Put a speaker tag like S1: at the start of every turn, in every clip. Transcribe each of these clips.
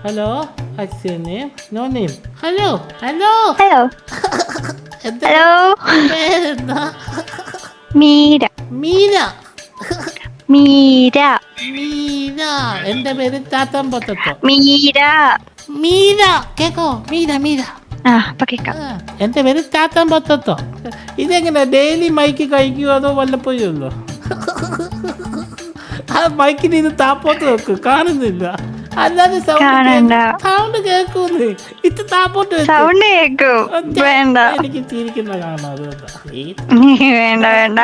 S1: Hello no name. Hello hello
S2: hello
S1: എന്താ
S2: hello
S1: പേരെന്താ?
S2: മീര
S1: മീര.
S2: മീര
S1: മീര. എന്റെ പേര് ചാത്തൻ പൊത്തത്തോ.
S2: മീര
S1: മീര കേക്കോ? മീര മീര.
S2: ആ അപ്പൊ കേക്കാം.
S1: എന്റെ പേര് ചാത്തൻ പൊത്തത്തോ. ഇതെങ്ങനെ ഡെയിലി മൈക്ക് കഴിക്കുവോ അതോ വല്ലപ്പോഴും ഉള്ളോ? ആ മൈക്കിന് ഇത് താപ്പോട്ട് വെക്ക്, കാണുന്നില്ല. അല്ലാതെ
S2: കാണണ്ട.
S1: സൗണ്ട് കേൾക്കൂന്ന്. ഇത് താപ്പോട്ട് വെക്ക്.
S2: സൗണ്ട് കേക്കും. വേണ്ട
S1: എനിക്ക് ചിരിക്കുന്ന കാണാം, അതുകൊണ്ടാ.
S2: വേണ്ട വേണ്ട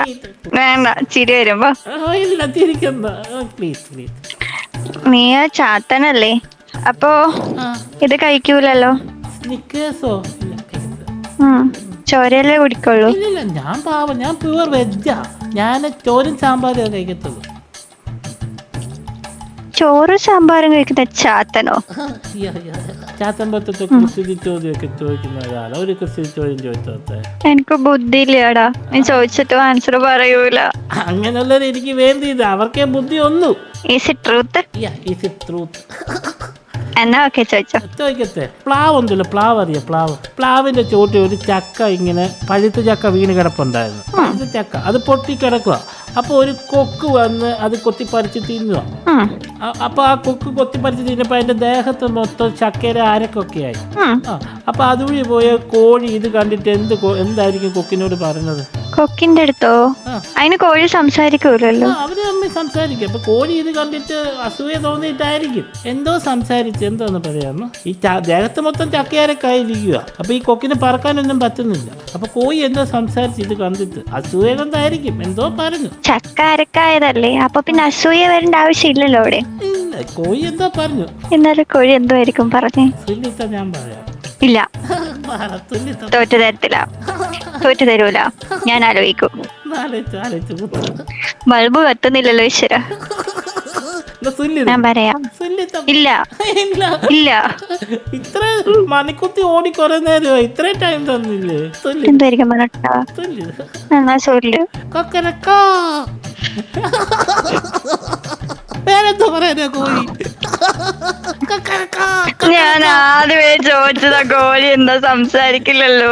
S2: വേണ്ട ചിരി വരുമ്പോ.
S1: ഇല്ല ചിരിക്കുന്ന, പ്ലീസ് പ്ലീസ്.
S2: നീ ചാത്തനല്ലേ, അപ്പൊ ഇത് കഴിക്കൂലല്ലോ.
S1: സ്നിക്കേഴ്സോ?
S2: ചോരയല്ലേ കുടിക്കുള്ളൂ.
S1: ഇല്ലില്ല, ഞാൻ പാവം, ഞാൻ പ്യുവർ വെജാ. ഞാൻ ചോറും സാമ്പാറും കഴിക്കത്തുള്ളൂ.
S2: ചോറും സാമ്പാറും കഴിക്കുന്ന ചാത്തനോ?
S1: ചാത്തൻ പറ്റത്തെ കുറിച്ച് ചോദ്യമൊക്കെ ചോദിക്കുന്ന ഒരാളാ. ഒരു കുറിച്ച് ചോദ്യം ചോദിച്ചോട്ടെ?
S2: എനിക്ക് ബുദ്ധിയില്ലടാ, നീ ചോദിച്ചിട്ട് ആൻസർ പറയൂല.
S1: അങ്ങനെയുള്ളത് എനിക്ക് വേണ്ടിയത്, അവർക്കേ ബുദ്ധി ഒന്നു.
S2: Is it truth?
S1: Is it truth?
S2: എന്നാ ഓക്കെ ചോദിച്ചോ.
S1: ചോദിക്കട്ടെ? പ്ലാവ് ഉണ്ടല്ലോ, പ്ലാവ് അറിയാം? പ്ലാവിന്റെ ചോട്ടിൽ ഒരു ചക്ക, ഇങ്ങനെ പഴുത്ത ചക്ക വീണ് കിടപ്പുണ്ടായിരുന്നു. പഴുത്ത ചക്ക അത് പൊട്ടിക്കിടക്കുക. അപ്പൊ ഒരു കൊക്ക് വന്ന് അത് കൊത്തിപ്പറിച്ച് തിന്നുക. അപ്പൊ ആ കൊക്ക് കൊത്തിപ്പറിച്ച് തിന്നപ്പോ അതിന്റെ ദേഹത്ത് മൊത്തം ചക്കയുടെ അരക്കൊക്കെയായി. അപ്പൊ അതുവഴി പോയ കോഴി ഇത് കണ്ടിട്ട് എന്തായിരിക്കും കൊക്കിനോട് പറഞ്ഞത്?
S2: കൊക്കിന്റെ അടുത്തോ? അതിന് കോഴി സംസാരിക്കൂലല്ലോ.
S1: അവര് തമ്മിൽ സംസാരിക്കും. അപ്പൊ കോഴി ഇത് കണ്ടിട്ട് അസൂയ തോന്നിയിട്ടായിരിക്കും എന്തോ സംസാരിച്ച്. എന്തോന്ന് പറയാമോ? ഈ ദേഹത്ത് മൊത്തം ചക്കയാരക്കായിരിക്കുക. അപ്പൊ ഈ കൊക്കിന് പറക്കാനൊന്നും പറ്റുന്നില്ല. അപ്പൊ കോഴി എന്തോ സംസാരിച്ച് ഇത് കണ്ടിട്ട് അസൂയ കൊണ്ടായിരിക്കും എന്തോ പറഞ്ഞു.
S2: ചക്ക അരക്കായതല്ലേ, അപ്പൊ പിന്നെ അസൂയ വരേണ്ട ആവശ്യമില്ലല്ലോ അവിടെ.
S1: ഇല്ല, കോഴി എന്തോ പറഞ്ഞു.
S2: എന്നാലും കോഴി എന്തോ ആയിരിക്കും പറഞ്ഞേ?
S1: സുല്ലിത്ത ഞാൻ പറയാം.
S2: ഇല്ല, തോറ്റു തരത്തില്ല, തോറ്റു തരൂല. ഞാൻ ആലോചിക്കും. ബൾബ് കത്തുന്നില്ലല്ലോ ഈശ്വര. ഞാൻ പറയാം. ഇല്ല ഇല്ല.
S1: ഇത്ര മണിക്കുത്തി ഓടി കുറെ നേരം, ഇത്ര ടൈം തന്നില്ലേ?
S2: എന്തായിരിക്കും പറഞ്ഞിട്ടാ? എന്നാ സൂര്യ
S1: കൊക്കരക്കോ. വേറെന്തോ പറയാ? കോഴി.
S2: ഞാൻ ആദ്യമേ ചോദിച്ചതാ കോഴി എന്താ സംസാരിക്കില്ലല്ലോ.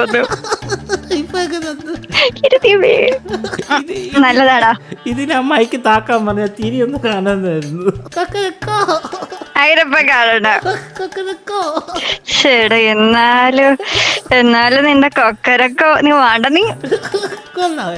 S2: നല്ലതാടാ.
S1: ഇതിന് അമ്മായിക്ക് താക്കാൻ പറഞ്ഞ തിരി ഒന്ന് കാണാന്നായിരുന്നു.
S2: അതിനപ്പ കാണണ്ട. ശരി, എന്നാലും നിന്റെ കൊക്കരക്കോ നീ വേണ്ട. നീ
S1: കൊള്ളാം.